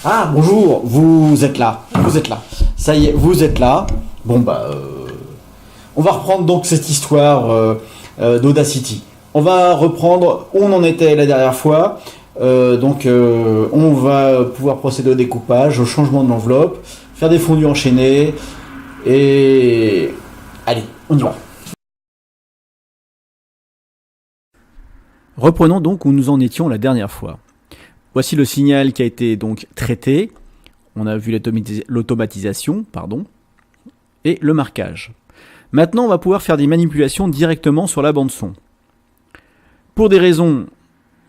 Ah, bonjour, vous êtes là, vous êtes là. Ça y est, vous êtes là. Bon bah, on va reprendre donc cette histoire d'Audacity. On va reprendre où on en était la dernière fois. On va pouvoir procéder au découpage, au changement de l'enveloppe, faire des fondus enchaînés et... Allez, on y va. Reprenons donc où nous en étions la dernière fois. Voici le signal qui a été donc traité. On a vu l'automatisation, et le marquage. Maintenant, on va pouvoir faire des manipulations directement sur la bande son. Pour des raisons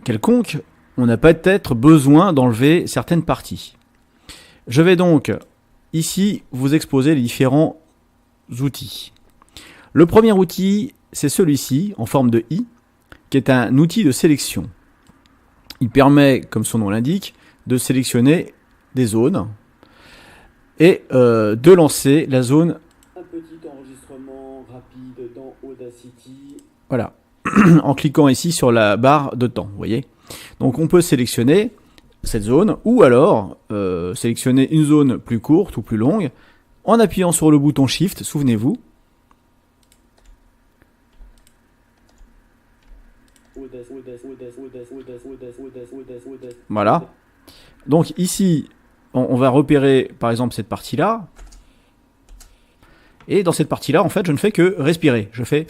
quelconques, on n'a peut-être besoin d'enlever certaines parties. Je vais donc ici vous exposer les différents outils. Le premier outil, c'est celui-ci, en forme de i, qui est un outil de sélection. Il permet, comme son nom l'indique, de sélectionner des zones et de lancer la zone. Un petit enregistrement rapide dans Audacity. Voilà, en cliquant ici sur la barre de temps, vous voyez. Donc on peut sélectionner cette zone ou alors sélectionner une zone plus courte ou plus longue en appuyant sur le bouton Shift, souvenez-vous. Voilà. Donc ici, on va repérer par exemple cette partie-là. Et dans cette partie-là, en fait, je ne fais que respirer. Je fais...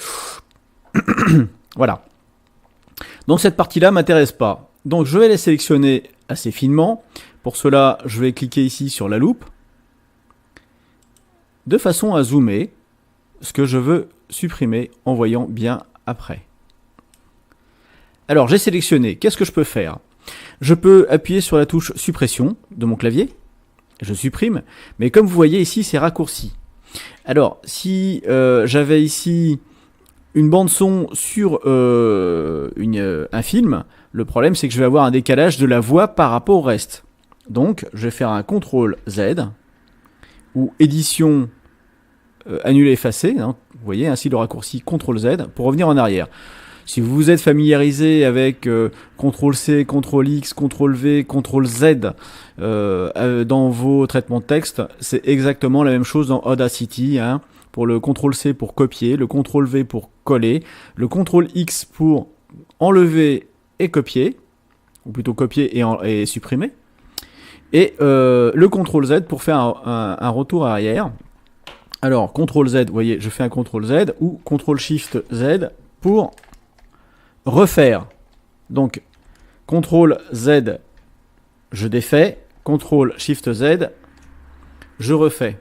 Voilà. Donc cette partie-là ne m'intéresse pas. Donc je vais les sélectionner assez finement. Pour cela, je vais cliquer ici sur la loupe. De façon à zoomer ce que je veux supprimer en voyant bien après. Alors j'ai sélectionné, qu'est-ce que je peux faire? Je peux appuyer sur la touche suppression de mon clavier, je supprime, mais comme vous voyez ici c'est raccourci. Alors si j'avais ici une bande son sur un film, le problème c'est que je vais avoir un décalage de la voix par rapport au reste. Donc je vais faire un CTRL Z, ou édition annuler effacer, hein, vous voyez ainsi le raccourci CTRL Z pour revenir en arrière. Si vous vous êtes familiarisé avec CTRL-C, CTRL-X, CTRL-V, CTRL-Z dans vos traitements de texte, c'est exactement la même chose dans Audacity. Hein, pour le CTRL-C pour copier, le CTRL-V pour coller, le CTRL-X pour enlever et copier, ou plutôt copier et supprimer, et le CTRL-Z pour faire un retour arrière. Alors, CTRL-Z, vous voyez, je fais un CTRL-Z ou CTRL-SHIFT-Z pour refaire. Donc, CTRL-Z, je défais. CTRL-SHIFT-Z, je refais.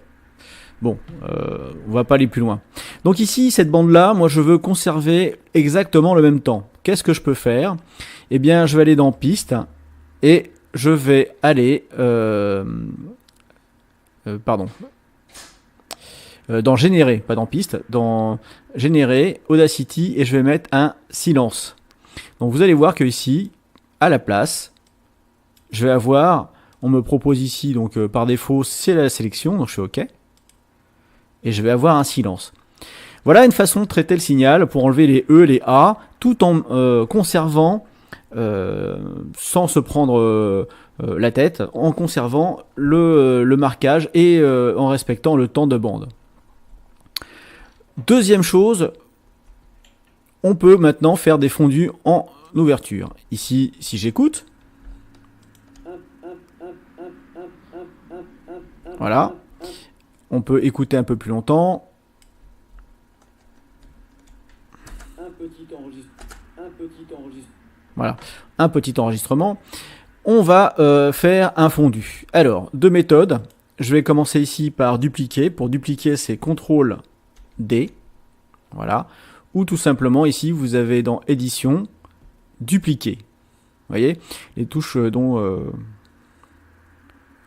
Bon, on va pas aller plus loin. Donc ici, cette bande-là, moi je veux conserver exactement le même temps. Qu'est-ce que je peux faire? Eh bien, je vais aller dans Piste et je vais aller... dans Générer, pas dans Piste, dans Générer, Audacity, et je vais mettre un silence. Donc vous allez voir que ici, à la place, je vais avoir, on me propose ici, donc par défaut, c'est la sélection, donc je fais OK. Et je vais avoir un silence. Voilà une façon de traiter le signal pour enlever les E, les A, tout en conservant, sans se prendre la tête, en conservant le marquage et en respectant le temps de bande. Deuxième chose, on peut maintenant faire des fondus en ouverture. Ici, si j'écoute, voilà, on peut écouter un peu plus longtemps. Voilà, un petit enregistrement. On va faire un fondu. Alors, deux méthodes. Je vais commencer ici par dupliquer. Pour dupliquer, c'est CTRL D. Voilà. Ou tout simplement, ici, vous avez dans Édition, dupliquer. Vous voyez, les touches dont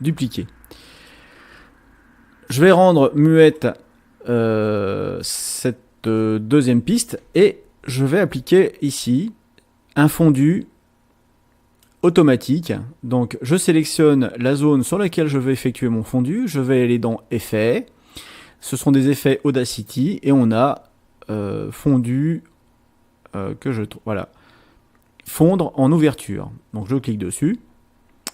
dupliquer. Je vais rendre muette cette deuxième piste et je vais appliquer ici un fondu automatique. Donc je sélectionne la zone sur laquelle je vais effectuer mon fondu. Je vais aller dans Effets. Ce sont des effets Audacity et on a fondu que je trouve. Voilà. Fondre en ouverture. Donc je clique dessus.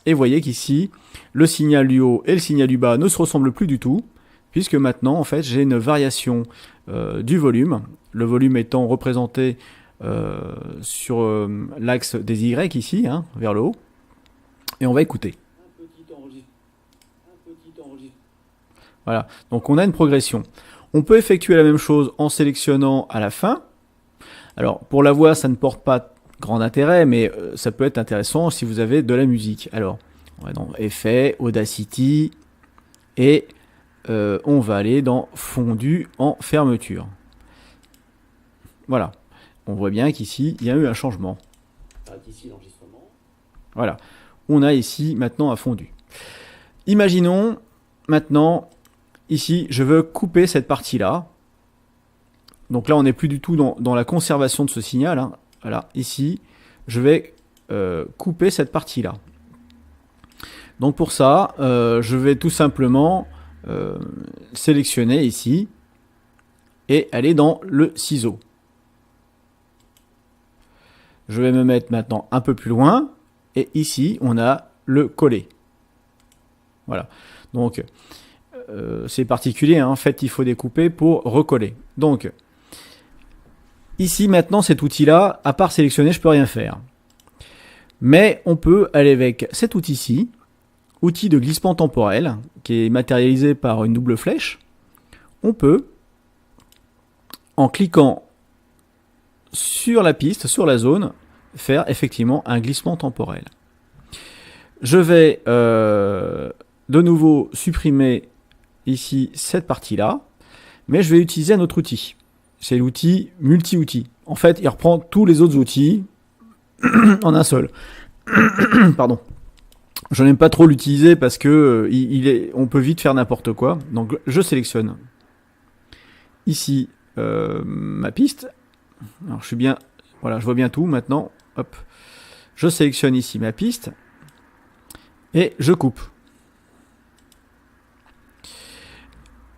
Et vous voyez qu'ici, le signal du haut et le signal du bas ne se ressemblent plus du tout, puisque maintenant, en fait, j'ai une variation du volume. Le volume étant représenté sur l'axe des Y ici, hein, vers le haut. Et on va écouter. Voilà, donc on a une progression. On peut effectuer la même chose en sélectionnant à la fin. Alors, pour la voix, ça ne porte pas grand intérêt, mais ça peut être intéressant si vous avez de la musique. Alors, on va dans Effets, Audacity, et on va aller dans Fondu en fermeture. Voilà. On voit bien qu'ici, il y a eu un changement. Voilà. On a ici maintenant un fondu. Imaginons maintenant, ici, je veux couper cette partie-là. Donc là, on n'est plus du tout dans la conservation de ce signal, hein. Voilà, ici, je vais couper cette partie-là. Donc pour ça, je vais tout simplement sélectionner ici et aller dans le ciseau. Je vais me mettre maintenant un peu plus loin et ici, on a le coller. Voilà, donc c'est particulier, hein. En fait, il faut découper pour recoller. Donc, ici, maintenant, cet outil-là, à part sélectionner, je peux rien faire. Mais on peut aller avec cet outil-ci, outil de glissement temporel, qui est matérialisé par une double flèche. On peut, en cliquant sur la piste, sur la zone, faire effectivement un glissement temporel. Je vais de nouveau supprimer ici cette partie-là, mais je vais utiliser un autre outil. C'est l'outil multi-outils. En fait, il reprend tous les autres outils en un seul. Pardon. Je n'aime pas trop l'utiliser parce que on peut vite faire n'importe quoi. Donc, je sélectionne ici ma piste. Alors, je suis bien. Voilà, je vois bien tout maintenant. Hop. Je sélectionne ici ma piste et je coupe.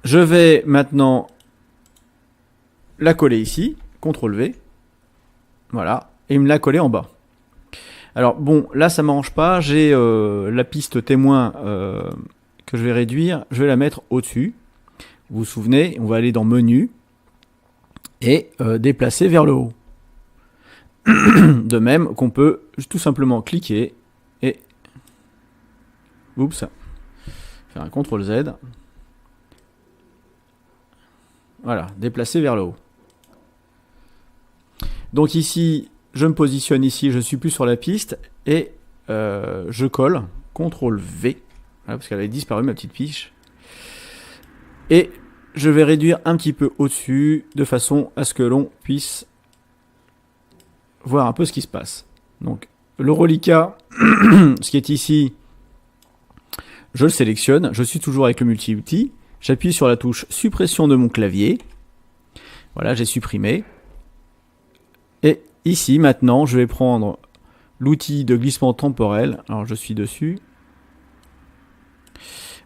Je vais maintenant la coller ici, CTRL V, voilà, et me la coller en bas. Alors bon, là ça m'arrange pas, j'ai la piste témoin que je vais réduire, je vais la mettre au-dessus. Vous vous souvenez, on va aller dans Menu et déplacer vers le haut. De même qu'on peut tout simplement cliquer et oups, faire un CTRL Z. Voilà, déplacer vers le haut. Donc ici, je me positionne ici, je ne suis plus sur la piste, et je colle, CTRL V, voilà, parce qu'elle avait disparu ma petite fiche. Et je vais réduire un petit peu au-dessus, de façon à ce que l'on puisse voir un peu ce qui se passe. Donc le reliquat, ce qui est ici, je le sélectionne, je suis toujours avec le multi-outil, j'appuie sur la touche suppression de mon clavier, voilà, j'ai supprimé. Et ici, maintenant, je vais prendre l'outil de glissement temporel. Alors, je suis dessus.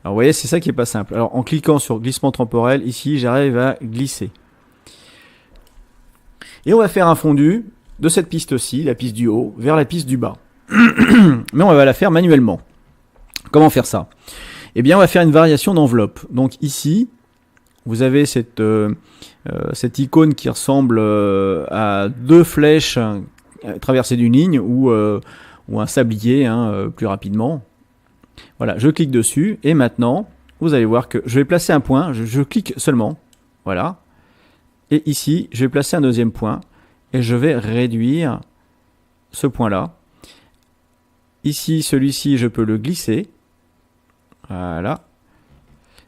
Alors, vous voyez, c'est ça qui est pas simple. Alors, en cliquant sur glissement temporel, ici, j'arrive à glisser. Et on va faire un fondu de cette piste-ci, la piste du haut, vers la piste du bas. Mais on va la faire manuellement. Comment faire ça? Eh bien, on va faire une variation d'enveloppe. Donc, ici, vous avez cette icône qui ressemble à deux flèches traversées d'une ligne ou un sablier, hein, plus rapidement. Voilà, je clique dessus et maintenant, vous allez voir que je vais placer un point, je clique seulement, voilà. Et ici, je vais placer un deuxième point et je vais réduire ce point-là. Ici, celui-ci, je peux le glisser, voilà.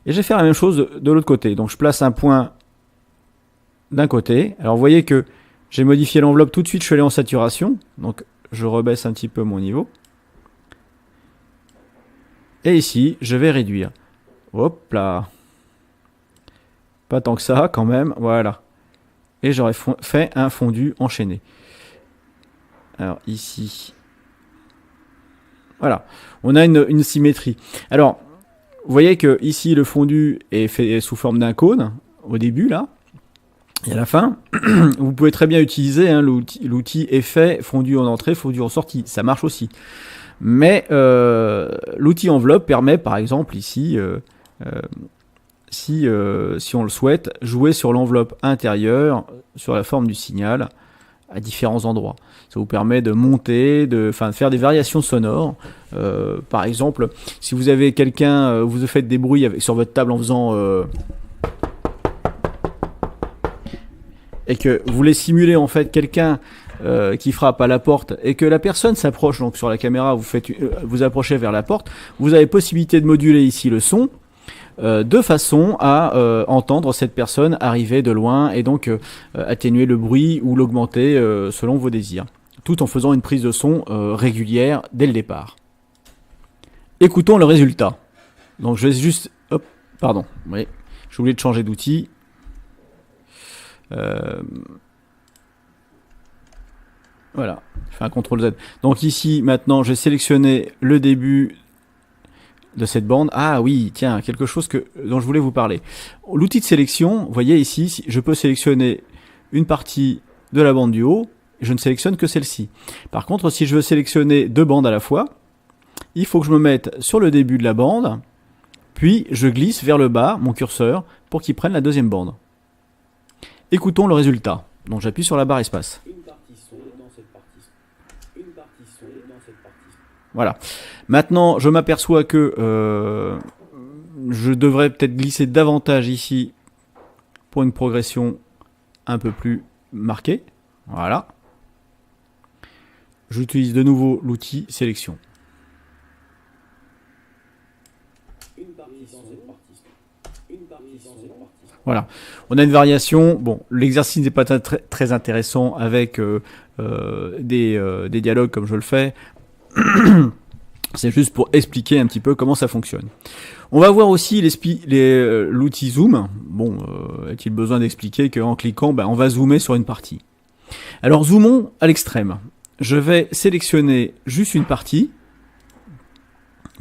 Et je vais faire la même chose de l'autre côté. Donc je place un point d'un côté. Alors vous voyez que j'ai modifié l'enveloppe tout de suite, je suis allé en saturation. Donc je rebaisse un petit peu mon niveau. Et ici, je vais réduire. Hop là. Pas tant que ça quand même. Voilà. Et j'aurais fait un fondu enchaîné. Alors ici, Voilà, on a une symétrie. Alors, vous voyez que ici le fondu est fait sous forme d'un cône au début là, et à la fin, vous pouvez très bien utiliser hein, l'outil effet fondu en entrée, fondu en sortie, ça marche aussi. Mais l'outil enveloppe permet par exemple ici, si on le souhaite, jouer sur l'enveloppe intérieure, sur la forme du signal, à différents endroits. Ça vous permet de monter, de faire des variations sonores. Par exemple, si vous avez quelqu'un, vous faites des bruits sur votre table en faisant... et que vous voulez simuler en fait quelqu'un qui frappe à la porte et que la personne s'approche, donc sur la caméra, vous approchez vers la porte, vous avez possibilité de moduler ici le son de façon à entendre cette personne arriver de loin et donc atténuer le bruit ou l'augmenter selon vos désirs, tout en faisant une prise de son régulière dès le départ. Écoutons le résultat. Donc je vais juste... Hop, pardon, oui, j'ai oublié de changer d'outil. Voilà, je fais un CTRL Z. Donc ici, maintenant, j'ai sélectionné le début de cette bande. Ah oui, tiens, quelque chose dont je voulais vous parler. L'outil de sélection, vous voyez ici, je peux sélectionner une partie de la bande du haut, je ne sélectionne que celle-ci. Par contre, si je veux sélectionner deux bandes à la fois, il faut que je me mette sur le début de la bande, puis je glisse vers le bas mon curseur pour qu'il prenne la deuxième bande. Écoutons le résultat. Donc j'appuie sur la barre espace. Une partie son dans cette partie. Une partie son dans cette partie. Voilà. Maintenant, je m'aperçois que je devrais peut-être glisser davantage ici pour une progression un peu plus marquée. Voilà. J'utilise de nouveau l'outil sélection. Une partie dans cette partie. Une partie dans cette partie. Voilà, on a une variation. Bon, l'exercice n'est pas très intéressant avec des dialogues comme je le fais. C'est juste pour expliquer un petit peu comment ça fonctionne. On va voir aussi l'outil zoom. Bon, est-il besoin d'expliquer qu'en cliquant, on va zoomer sur une partie. Alors zoomons à l'extrême. Je vais sélectionner juste une partie,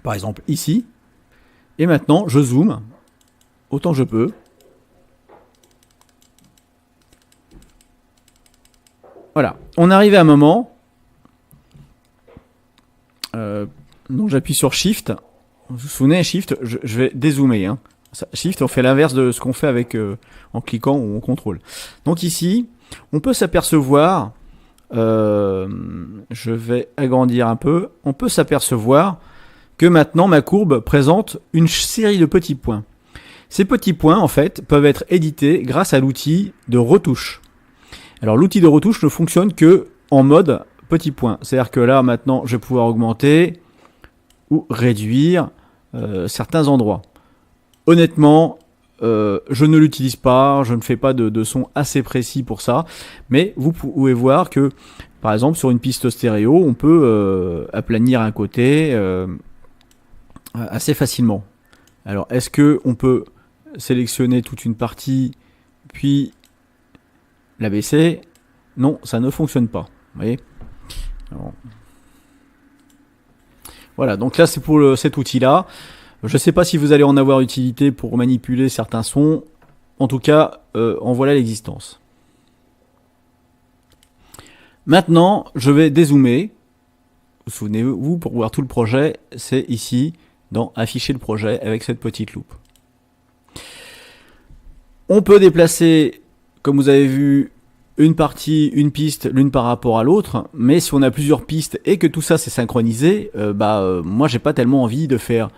par exemple ici, et maintenant je zoome autant que je peux. Voilà, on arrive à un moment, donc j'appuie sur Shift, vous vous souvenez, Shift, je vais dézoomer. Hein. Shift, on fait l'inverse de ce qu'on fait avec en cliquant ou en contrôle. Donc ici, on peut s'apercevoir, je vais agrandir un peu, on peut s'apercevoir que maintenant ma courbe présente une série de petits points. Ces petits points, en fait, peuvent être édités grâce à l'outil de retouche. Alors l'outil de retouche ne fonctionne que en mode petit point. C'est-à-dire que là maintenant je vais pouvoir augmenter ou réduire certains endroits. Honnêtement, je ne l'utilise pas, je ne fais pas de son assez précis pour ça. Mais vous pouvez voir que par exemple sur une piste stéréo, on peut aplanir un côté assez facilement. Alors est-ce que on peut sélectionner toute une partie puis la baisser? Non, ça ne fonctionne pas. Vous voyez? Alors, voilà, donc là c'est pour cet outil-là. Je ne sais pas si vous allez en avoir utilité pour manipuler certains sons. En tout cas, en voilà l'existence. Maintenant, je vais dézoomer. Vous souvenez-vous, pour voir tout le projet, c'est ici, dans Afficher le projet, avec cette petite loupe. On peut déplacer, comme vous avez vu, une partie, une piste, l'une par rapport à l'autre, mais si on a plusieurs pistes et que tout ça c'est synchronisé, moi j'ai pas tellement envie de faire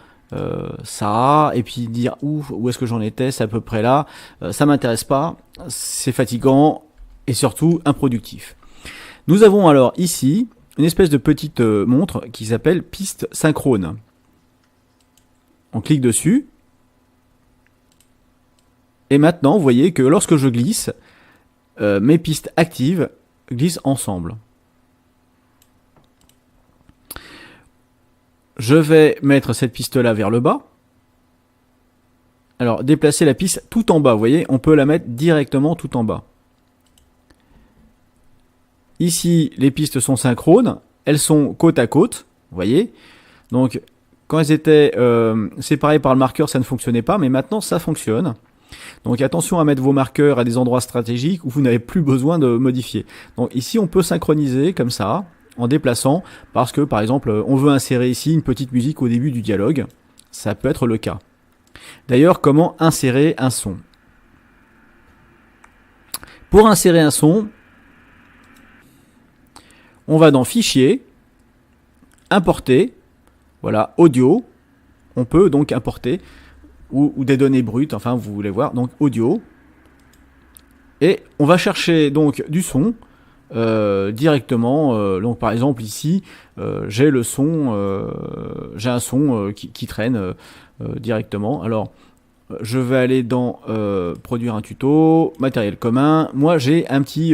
ça et puis dire où est-ce que j'en étais, c'est à peu près là, ça m'intéresse pas, c'est fatigant et surtout improductif. Nous avons alors ici une espèce de petite montre qui s'appelle piste synchrone. On clique dessus et maintenant vous voyez que lorsque je glisse, mes pistes actives glissent ensemble. Je vais mettre cette piste-là vers le bas. Alors, déplacer la piste tout en bas, vous voyez, on peut la mettre directement tout en bas. Ici, les pistes sont synchrones, elles sont côte à côte, vous voyez. Donc quand elles étaient séparées par le marqueur, ça ne fonctionnait pas, mais maintenant ça fonctionne. Donc attention à mettre vos marqueurs à des endroits stratégiques où vous n'avez plus besoin de modifier. Donc ici on peut synchroniser comme ça, en déplaçant, parce que par exemple on veut insérer ici une petite musique au début du dialogue. Ça peut être le cas. D'ailleurs, comment insérer un son? Pour insérer un son, on va dans Fichier, Importer, voilà, Audio. On peut donc importer ou des données brutes, enfin vous voulez voir, donc Audio. Et on va chercher donc du son directement. Donc par exemple ici, j'ai le son, j'ai un son qui traîne directement. Alors je vais aller dans produire un tuto, matériel commun. Moi j'ai un petit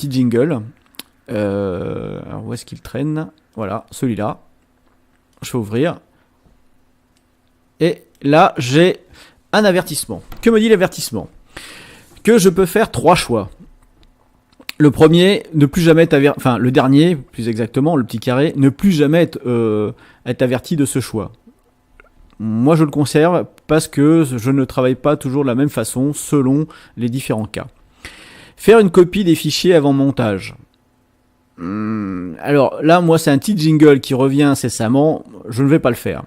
jingle. Alors où est-ce qu'il traîne? Voilà, celui-là. Je vais ouvrir. Et là j'ai un avertissement. Que me dit l'avertissement? Que je peux faire 3 choix. Le premier, ne plus jamais être averti, enfin le dernier, plus exactement, le petit carré, ne plus jamais être averti de ce choix. Moi je le conserve parce que je ne travaille pas toujours de la même façon selon les différents cas. Faire une copie des fichiers avant montage. Alors là, moi c'est un petit jingle qui revient incessamment, je ne vais pas le faire.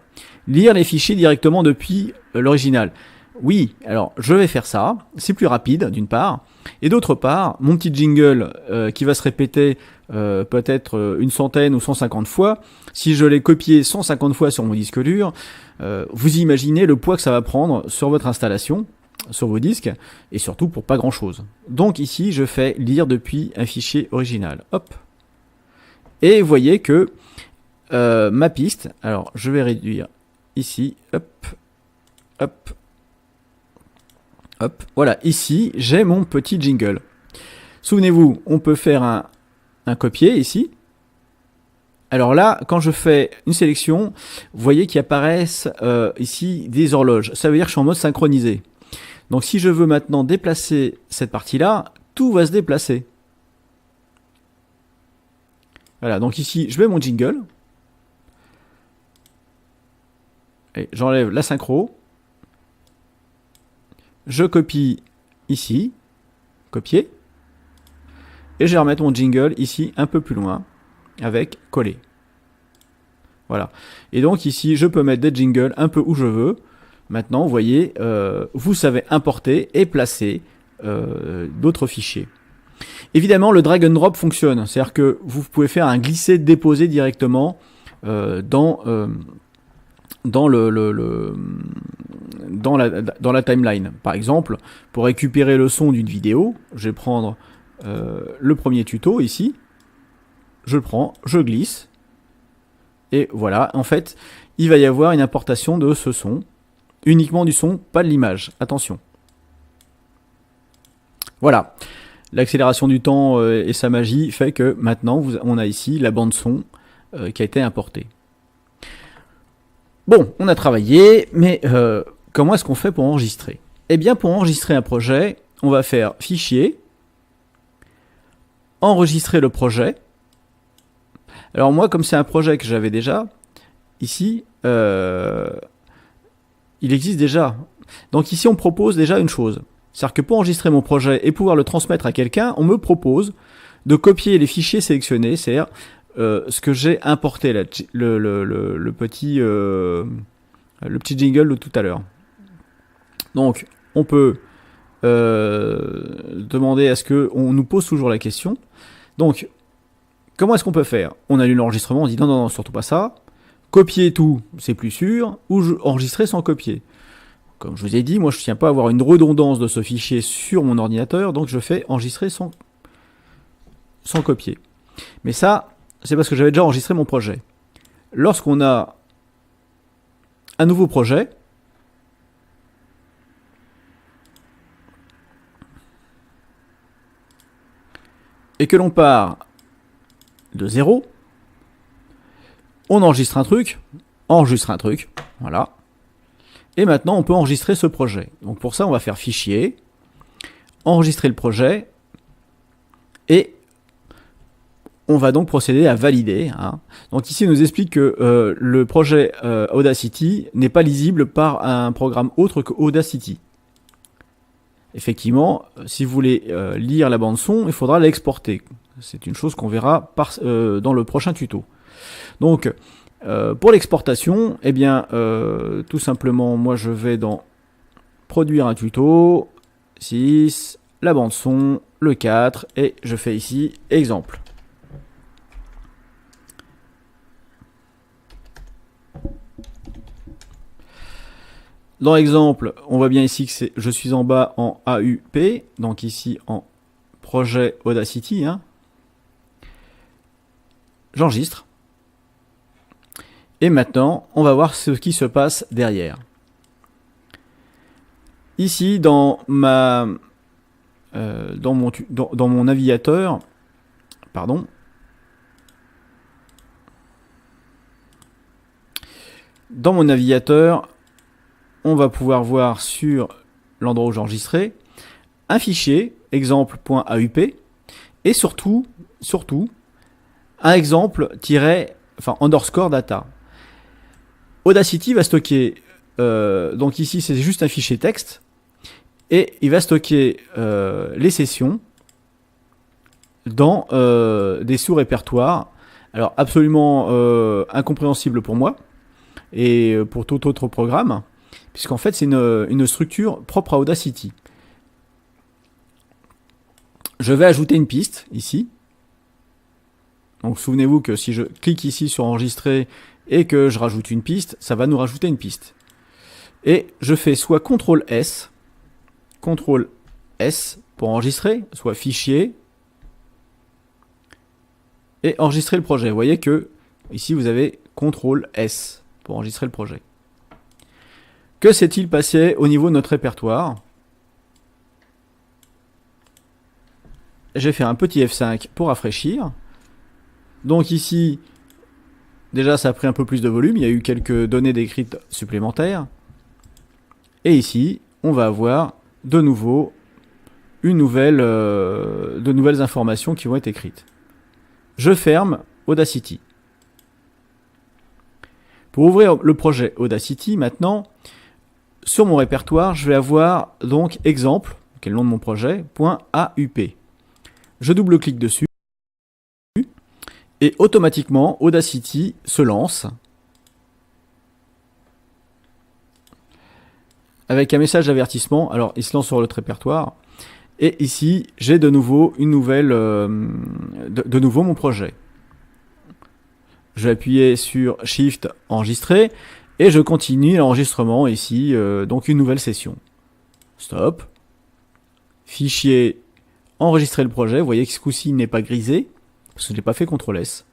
Lire les fichiers directement depuis l'original. Oui, alors je vais faire ça, c'est plus rapide d'une part, et d'autre part, mon petit jingle qui va se répéter peut-être une centaine ou 150 fois, si je l'ai copié 150 fois sur mon disque dur, vous imaginez le poids que ça va prendre sur votre installation, sur vos disques, et surtout pour pas grand chose. Donc ici, je fais lire depuis un fichier original. Hop. Et vous voyez que ma piste, alors je vais réduire ici, hop, hop, hop, voilà, ici j'ai mon petit jingle. Souvenez-vous, on peut faire un copier ici. Alors là, quand je fais une sélection, vous voyez qu'il apparaissent ici des horloges. Ça veut dire que je suis en mode synchronisé. Donc si je veux maintenant déplacer cette partie-là, tout va se déplacer. Voilà, donc ici, je mets mon jingle. Et j'enlève la synchro. Je copie ici. Copier. Et je vais remettre mon jingle ici un peu plus loin. Avec coller. Voilà. Et donc ici, je peux mettre des jingles un peu où je veux. Maintenant, vous voyez, vous savez importer et placer d'autres fichiers. Évidemment, le drag and drop fonctionne. C'est-à-dire que vous pouvez faire un glisser-déposer directement dans la timeline. Par exemple, pour récupérer le son d'une vidéo, je vais prendre le premier tuto ici. Je le prends, je glisse. Et voilà, en fait, il va y avoir une importation de ce son. Uniquement du son, pas de l'image. Attention. Voilà. L'accélération du temps et sa magie fait que maintenant, on a ici la bande son qui a été importée. Bon, on a travaillé, mais comment est-ce qu'on fait pour enregistrer? Eh bien, pour enregistrer un projet, on va faire Fichier, Enregistrer le projet. Alors moi, comme c'est un projet que j'avais déjà, ici, il existe déjà. Donc ici, on propose déjà une chose. C'est-à-dire que pour enregistrer mon projet et pouvoir le transmettre à quelqu'un, on me propose de copier les fichiers sélectionnés, c'est-à-dire ce que j'ai importé, là, le petit jingle de tout à l'heure. Donc, on peut demander à ce qu'on nous pose toujours la question. Donc, comment est-ce qu'on peut faire? On allume l'enregistrement, on dit non, surtout pas ça. Copier tout, c'est plus sûr, ou enregistrer sans copier. Comme je vous ai dit, moi je ne tiens pas à avoir une redondance de ce fichier sur mon ordinateur, donc je fais enregistrer sans copier. Mais ça, c'est parce que j'avais déjà enregistré mon projet. Lorsqu'on a un nouveau projet, et que l'on part de 0, on enregistre un truc, voilà. Et maintenant, on peut enregistrer ce projet. Donc pour ça, on va faire Fichier, enregistrer le projet, et on va donc procéder à valider. Donc ici, il nous explique que le projet Audacity n'est pas lisible par un programme autre que Audacity. Effectivement, si vous voulez lire la bande son, il faudra l'exporter. C'est une chose qu'on verra dans le prochain tuto. Donc, pour l'exportation, eh bien, tout simplement, moi je vais dans Produire un tuto, 6, la bande son, le 4, et je fais ici Exemple. Dans l'exemple, on voit bien ici que je suis en bas en AUP, donc ici en projet Audacity. J'enregistre. Et maintenant, on va voir ce qui se passe derrière. Ici, dans mon navigateur, pardon, dans mon navigateur, on va pouvoir voir sur l'endroit où j'ai enregistré un fichier exemple.aup et surtout un exemple underscore data. Audacity va stocker, donc ici c'est juste un fichier texte, et il va stocker les sessions dans des sous-répertoires, alors absolument incompréhensible pour moi et pour tout autre programme, puisqu'en fait c'est une structure propre à Audacity. Je vais ajouter une piste ici. Donc souvenez-vous que si je clique ici sur enregistrer et que je rajoute une piste, ça va nous rajouter une piste. Et je fais soit CTRL S pour enregistrer, soit fichier et enregistrer le projet. Vous voyez que ici vous avez CTRL S pour enregistrer le projet. Que s'est-il passé au niveau de notre répertoire? J'ai fait un petit F5 pour rafraîchir. Donc ici, déjà ça a pris un peu plus de volume, il y a eu quelques données décrites supplémentaires. Et ici, on va avoir de nouveau de nouvelles informations qui vont être écrites. Je ferme Audacity. Pour ouvrir le projet Audacity maintenant, sur mon répertoire, je vais avoir donc exemple, qui est le nom de mon projet, .aup. Je double-clique dessus et automatiquement Audacity se lance avec un message d'avertissement. Alors il se lance sur le répertoire et ici j'ai de nouveau de nouveau mon projet. Je vais appuyer sur Shift enregistrer et je continue l'enregistrement ici, donc une nouvelle session. Stop. Fichier, enregistrer le projet. Vous voyez que ce coup-ci il n'est pas grisé parce que je n'ai pas fait CTRL S.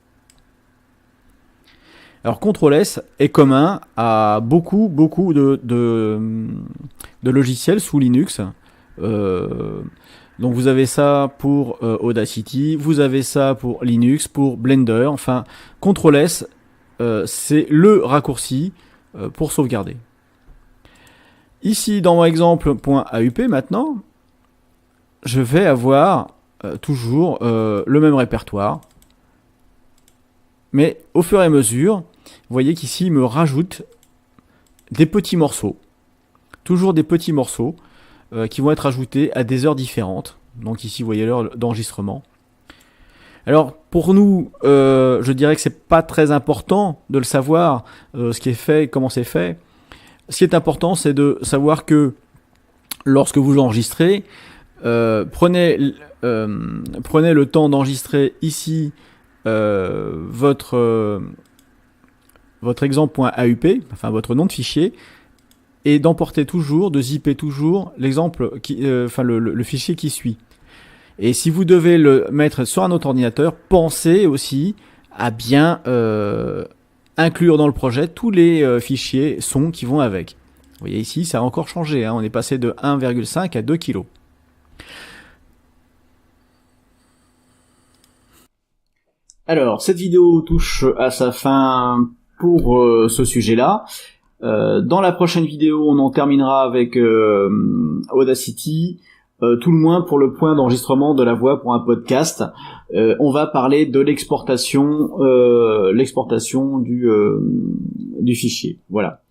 Alors CTRL S est commun à beaucoup de logiciels sous Linux. Donc vous avez ça pour Audacity, vous avez ça pour Linux, pour Blender. Enfin, CTRL S, c'est le raccourci pour sauvegarder. Ici, dans mon exemple .aup maintenant, je vais avoir toujours le même répertoire. Mais au fur et à mesure, vous voyez qu'ici, il me rajoute des petits morceaux. Toujours des petits morceaux qui vont être ajoutés à des heures différentes. Donc ici, vous voyez l'heure d'enregistrement. Alors, pour nous, je dirais que c'est pas très important de le savoir, ce qui est fait, comment c'est fait. Ce qui est important, c'est de savoir que lorsque vous enregistrez, prenez le temps d'enregistrer ici votre exemple.aup, enfin votre nom de fichier, et d'emporter toujours, de zipper toujours l'exemple, le fichier qui suit. Et si vous devez le mettre sur un autre ordinateur, pensez aussi à bien inclure dans le projet tous les fichiers sons qui vont avec. Vous voyez ici, ça a encore changé, on est passé de 1,5 à 2 kg. Alors, cette vidéo touche à sa fin pour ce sujet-là. Dans la prochaine vidéo, on en terminera avec Audacity. tout le moins pour le point d'enregistrement de la voix pour un podcast. On va parler de l'exportation du fichier. Voilà.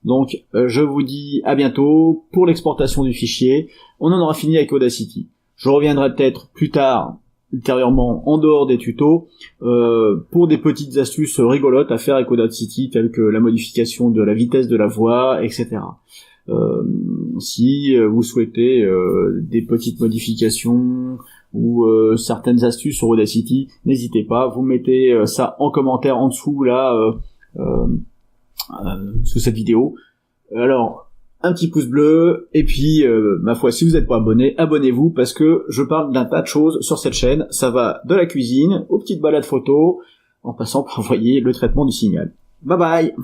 Donc je vous dis à bientôt pour l'exportation du fichier. On en aura fini avec Audacity. Je reviendrai peut-être plus tard, ultérieurement, en dehors des tutos, pour des petites astuces rigolotes à faire avec Audacity, telles que la modification de la vitesse de la voix, etc. Si vous souhaitez des petites modifications ou certaines astuces sur Audacity, n'hésitez pas, vous mettez ça en commentaire en dessous là sous cette vidéo. Alors un petit pouce bleu et puis ma foi, si vous n'êtes pas abonné, abonnez-vous parce que je parle d'un tas de choses sur cette chaîne. Ça va de la cuisine aux petites balades photos en passant par, voyez, le traitement du signal. Bye bye.